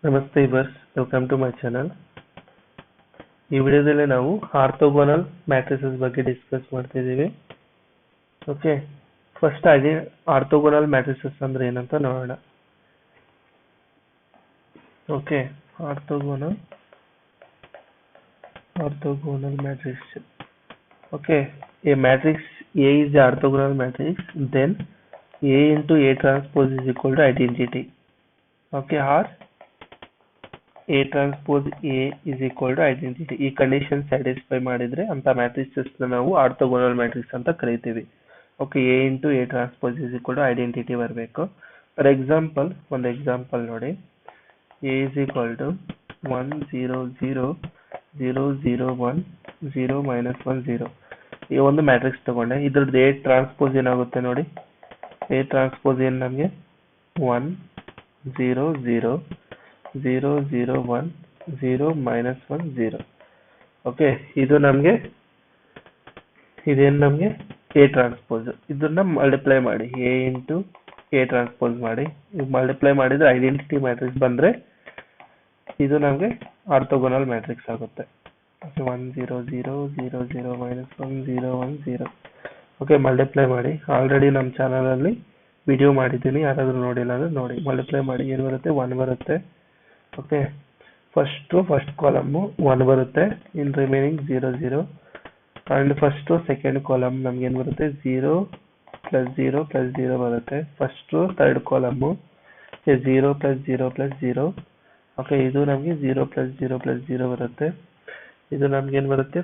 ನಮಸ್ತೆ ಇವರ್ಸ್, welcome to my channel. ಈ ವಿಡಿಯೋದಲ್ಲಿ ನಾವು ಆರ್ಥೋಗೋನಲ್ ಮ್ಯಾಟ್ರಿಸಸ್ ಬಗ್ಗೆ ಡಿಸ್ಕಸ್ ಮಾಡ್ತಿದ್ದೀವಿ. ಓಕೆ, ಫಸ್ಟ್ ಆಗಿ ಆರ್ಥೋಗೋನಲ್ ಮ್ಯಾಟ್ರಿಸಸ್ ಅಂದ್ರೆ ಏನಂತ ನೋಡೋಣ. Okay, orthogonal matrix. Okay, a matrix A is the orthogonal matrix, then A into A transpose is equal to identity. Okay, or A transpose A is equal to identity. ಈ condition satisfy ಮಾಡಿದ್ರೆ ಅಂತ ಮ್ಯಾಟ್ರಿಕ್ಸಸ್ ನಾವು orthogonal matrix ಅಂತ ಕರಿತೀವಿ. Okay, A into A transpose is equal to identity ಬರಬೇಕು. For example, ಒಂದು example ನೋಡಿ. A is equal to 1 0 0 0 0 1 0 minus 1 0. ಈ ಒಂದು ಮ್ಯಾಟ್ರಿಕ್ಸ್ ತಗೊಂಡೆ. ಇದ್ರದ್ದು A ಟ್ರಾನ್ಸ್ಪೋಸ್ ಏನಾಗುತ್ತೆ ನೋಡಿ. A ಟ್ರಾನ್ಸ್ಪೋಸ್ ಏನು ನಮಗೆ 1 0 0 0 0 1 0 minus 1 0. ಓಕೆ, ಇದೇನು ನಮಗೆ A ಟ್ರಾನ್ಸ್ಪೋಸ್. ಇದನ್ನ ಮಲ್ಟಿಪ್ಲೈ ಮಾಡಿ, A ಇಂಟು A ಟ್ರಾನ್ಸ್ಪೋಸ್ ಮಾಡಿ, ಮಲ್ಟಿಪ್ಲೈ ಮಾಡಿದ್ರೆ ಐಡೆಂಟಿಟಿ ಮ್ಯಾಟ್ರಿಕ್ಸ್ ಬಂದ್ರೆ ಇದು ನಮಗೆ ಆರ್ಥೋಗೋನಲ್ ಮ್ಯಾಟ್ರಿಕ್ಸ್ ಆಗುತ್ತೆ. 1 0 0 0 0 minus 1 0 1 0. ಓಕೆ, ಮಲ್ಟಿಪ್ಲೈ ಮಾಡಿ. ಆಲ್ರೆಡಿ ನಮ್ಮ ಚಾನಲಲ್ಲಿ ವಿಡಿಯೋ ಮಾಡಿದ್ದೀನಿ, ಯಾರಾದರೂ ನೋಡಿಲ್ಲ ಅಂದ್ರೆ ನೋಡಿ. ಮಲ್ಟಿಪ್ಲೈ ಮಾಡಿ ಏನು ಬರುತ್ತೆ, 1 ಬರುತ್ತೆ. ಓಕೆ, ಫಸ್ಟ್ ಕಾಲಮ್ಮು 1 ಬರುತ್ತೆ, ಇನ್ ರಿಮೈನಿಂಗ್ 0 0. ಅಂಡ್ ಸೆಕೆಂಡ್ ಕಾಲಮ್ ನಮ್ಗೆ ಏನು ಬರುತ್ತೆ, 0 ಪ್ಲಸ್ 0 ಪ್ಲಸ್ 0 ಬರುತ್ತೆ. Third column 0 plus 0 plus 0. Okay, ಇದು ನಮಗೆ 0 ಪ್ಲಸ್ 0 ಪ್ಲಸ್ 0 ಬರುತ್ತೆ. ಇದು ನಮ್ಗೆ ಏನು ಬರುತ್ತೆ,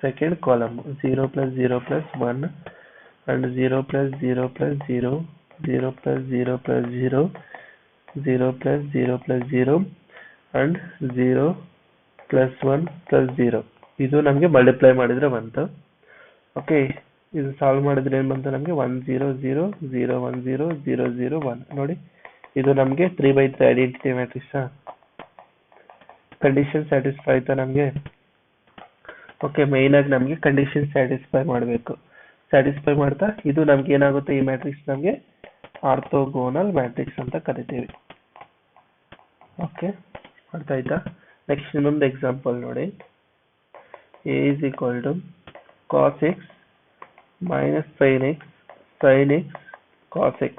second column 0 plus 0 plus 1 and 0 plus 0 plus 0 0 plus 0 plus 0 0 plus 0 plus 0 and 0 plus 1 plus 0. ಇದು ನಮಗೆ ಮಲ್ಟಿಪ್ಲೈ ಮಾಡಿದ್ರೆ ಬಂತು. ಓಕೆ, ಇದು ಸಾಲ್ವ್ ಮಾಡಿದ್ರೆ ಏನು ಬಂತು ನಮಗೆ, 1 0 0 0 1 0 0 0 1. ನೋಡಿ, ಇದು ನಮಗೆ 3x3 identity matrix. Condition satisfy ಆಯ್ತಾ ನಮಗೆ. ಓಕೆ, ಮೈನ್ ಆಗಿ ನಮಗೆ ಕಂಡೀಷನ್ ಸ್ಯಾಟಿಸ್ಫೈ ಮಾಡಬೇಕು. ಸ್ಯಾಟಿಸ್ಫೈ ಮಾಡ್ತಾ ಇದು ನಮ್ಗೆ ಏನಾಗುತ್ತೆ, ಈ ಮ್ಯಾಟ್ರಿಕ್ಸ್ ನಮಗೆ ಆರ್ಥೋಗೋನಲ್ ಮ್ಯಾಟ್ರಿಕ್ಸ್ ಅಂತ ಕರಿತೀವಿ. ಓಕೆ, ಅರ್ಥ ಆಯ್ತಾ. ನೆಕ್ಸ್ಟ್ ಇನ್ನೊಂದು ಎಕ್ಸಾಂಪಲ್ ನೋಡಿ. A is equal to cos x minus sin x sin x cos x.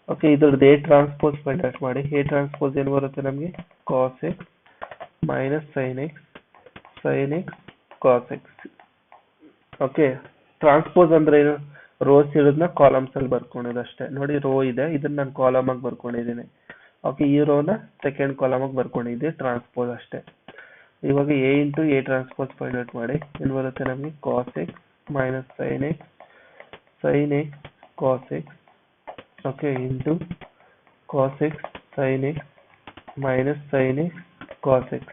Okay, ಇದ್ರದ್ದು A ಟ್ರಾನ್ಸ್ಪೋಸ್ ಫೈಂಡ್ ಔಟ್ ಮಾಡಿ. A ಟ್ರಾನ್ಸ್ಪೋಸ್ ಏನು ಬರುತ್ತೆ ನಮಗೆ, cos x minus sin x cos x. Okay, transpose ಅಂದ್ರೆ ಏನು, rose ಇರೋದನ್ನ columns ಅಲ್ಲಿ ಬರ್ಕೊಂಡಿದ್ದು ಅಷ್ಟೇ. ನೋಡಿ, ರೋ ಇದೆ, ಇದನ್ನ ನಾನು ಕಾಲಮ್ ಆಗಿ ಬರ್ಕೊಂಡಿದ್ದೀನಿ. ಓಕೆ, ಈ ರೋನ ಸೆಕೆಂಡ್ ಕಾಲಮ್ ಆಗಿ ಬರ್ಕೊಂಡಿದ್ದೆ, ಟ್ರಾನ್ಸ್ಪೋಸ್ ಅಷ್ಟೇ. ಇವಾಗ A into A transpose find out ಮಾಡಿ. ಏನು ಬರುತ್ತೆ ನಮಗೆ, cos x minus sin x cos x. Okay, into cos x sin x minus sin x cos x.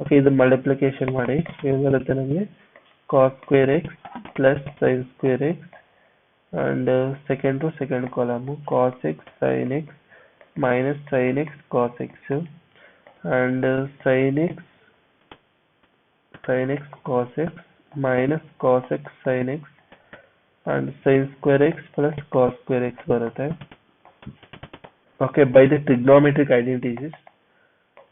Okay, ಇದು ಮಲ್ಟಿಪ್ಲಿಕೇಶನ್ ಮಾಡಿ. ಏನು ಬರುತ್ತೆ ನಮಗೆ, cos square x plus sin square x and second column cos x sin x minus sin x cos x and sin x cos x minus cos x sin x and sin square x plus cos square x ಬರುತ್ತೆ. Okay, by the trigonometric identities.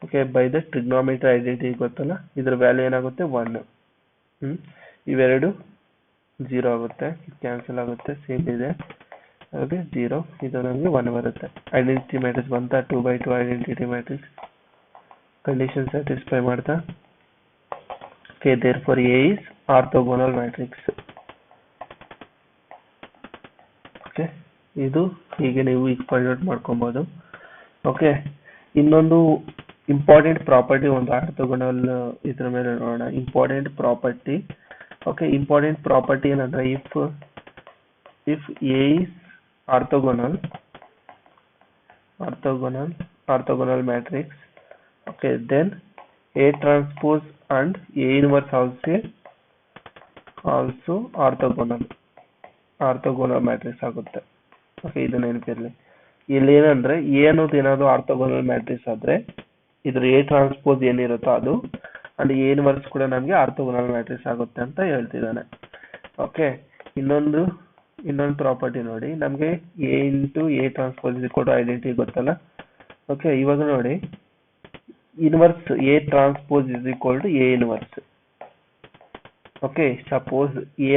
Okay, by the trigonometry identity ಗೊತ್ತಲ್ಲ, ಇದ್ರ value ಏನಾಗುತ್ತೆ 1. ಇವೆರಡು 0 ಆಗುತ್ತೆ, cancel ಆಗುತ್ತೆ, same ಇದೆ. Okay, 0, ಇದು ನಮಗೆ 1 ಬರುತ್ತೆ. ಐಡೆಂಟಿಟಿ ಮ್ಯಾಟ್ರಿಕ್ಸ್ ಬಂತ, 2x2 identity matrix. Condition satisfy ಮಾಡ್ತಾ. Okay, therefore A is orthogonal matrix. Okay, ಇದು ಹೀಗೆ ನೀವು ಈಗ ಫೈಂಡ್ ಔಟ್ ಮಾಡ್ಕೊಬಹುದು. ಓಕೆ, ಇನ್ನೊಂದು ಇಂಪಾರ್ಟೆಂಟ್ ಪ್ರಾಪರ್ಟಿ ಒಂದು ಆರ್ಥೋಗೋನಲ್ ಇದ್ರ ಮೇಲೆ ನೋಡೋಣ. Important property. Okay, important property ಏನಂದ್ರೆ, if A is orthogonal matrix, okay, then A transpose and A inverse also orthogonal matrix ಆಗುತ್ತೆ. ಓಕೆ, ಇದು ನೆನಪಿರಲಿ. ಇಲ್ಲಿ ಏನಂದ್ರೆ, A ಅನ್ನೋದು ಏನಾದ್ರು ಆರ್ಥೋಗೋನಲ್ ಮ್ಯಾಟ್ರಿಕ್ಸ್ ಆದ್ರೆ ಇದ್ರ A ಟ್ರಾನ್ಸ್ಪೋಸ್ ಏನಿರುತ್ತೋ ಅದು ಅಂಡ್ A ಇನ್ವರ್ಸ್ ಕೂಡ ನಮಗೆ ಆರ್ಥೋಗೋನಲ್ ಮ್ಯಾಟ್ರಿಕ್ಸ್ ಆಗುತ್ತೆ ಅಂತ ಹೇಳ್ತಿದ್ದಾನೆ. ಓಕೆ, ಇನ್ನೊಂದು ಇನ್ನೊಂದು ಪ್ರಾಪರ್ಟಿ ನೋಡಿ, ನಮಗೆ A into A transpose is equal to identity ಗೊತ್ತಲ್ಲ. ಓಕೆ, ಇವಾಗ ನೋಡಿ inverse A transpose is equal to A inverse. Okay, suppose A